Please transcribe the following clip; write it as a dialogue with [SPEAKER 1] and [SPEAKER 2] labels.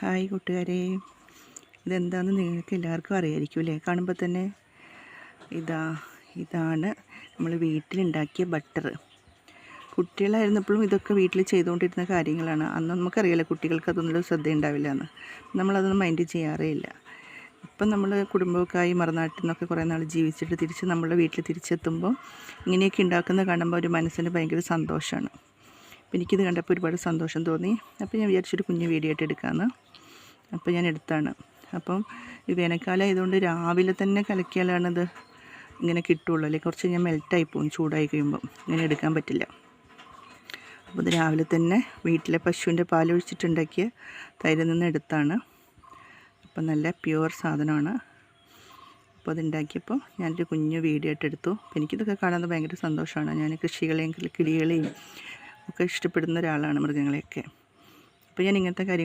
[SPEAKER 1] Hi കൂട്ടുകാരെ, ഇതെന്താണെന്ന് നിങ്ങൾക്ക് എല്ലാവർക്കും അറിയായിരിക്കും അല്ലേ? കാണുമ്പോൾ തന്നെ ഇതാണ് നമ്മൾ വീട്ടിലുണ്ടാക്കിയ ബട്ടർ. കുട്ടികളായിരുന്നപ്പോഴും ഇതൊക്കെ വീട്ടിൽ ചെയ്തുകൊണ്ടിരുന്ന കാര്യങ്ങളാണ്. അന്ന് നമുക്കറിയാലോ കുട്ടികൾക്ക് അതൊന്നും ശ്രദ്ധയുണ്ടാവില്ല എന്ന്. നമ്മളതൊന്നും മൈൻഡ് ചെയ്യാറേ ഇല്ല. ഇപ്പം നമ്മൾ കുടുംബമൊക്കെയായി മറുനാട്ടിൽ നിന്നൊക്കെ കുറേ നാൾ ജീവിച്ചിട്ട് തിരിച്ച് നമ്മളുടെ വീട്ടിൽ തിരിച്ചെത്തുമ്പോൾ ഇങ്ങനെയൊക്കെ ഉണ്ടാക്കുന്നത് കാണുമ്പോൾ ഒരു മനസ്സിന് ഭയങ്കര സന്തോഷമാണ്. അപ്പോൾ എനിക്കിത് കണ്ടപ്പോൾ ഒരുപാട് സന്തോഷം തോന്നി. അപ്പോൾ ഞാൻ വിചാരിച്ചൊരു കുഞ്ഞു വീഡിയോ ആയിട്ട് എടുക്കാമെന്ന്. അപ്പോൾ ഞാൻ എടുത്താണ്. അപ്പം ഈ വേനൽക്കാലം ആയതുകൊണ്ട് രാവിലെ തന്നെ കലക്കിയാലാണത് ഇങ്ങനെ കിട്ടുള്ളൂ. അല്ലെങ്കിൽ കുറച്ച് ഞാൻ മെൽറ്റായി പോകും ചൂടായി കഴിയുമ്പം. ഇങ്ങനെ എടുക്കാൻ പറ്റില്ല. അപ്പോൾ ഇത് രാവിലെ തന്നെ വീട്ടിലെ പശുവിൻ്റെ പാലൊഴിച്ചിട്ടുണ്ടാക്കിയ തൈരിൽ നിന്ന് എടുത്താണ്. അപ്പം നല്ല പ്യുവർ സാധനമാണ്. അപ്പോൾ അതുണ്ടാക്കിയപ്പോൾ ഞാനൊരു കുഞ്ഞു വീഡിയോ ആയിട്ട് എടുത്തു. അപ്പോൾ എനിക്കിതൊക്കെ കാണുന്നത് ഭയങ്കര സന്തോഷമാണ്. ഞാൻ കൃഷികളെയും കിളികളെയും ഒക്കെ ഇഷ്ടപ്പെടുന്ന ഒരാളാണ്, മൃഗങ്ങളെയൊക്കെ. അപ്പോൾ ഞാൻ ഇങ്ങനത്തെ കാര്യങ്ങൾ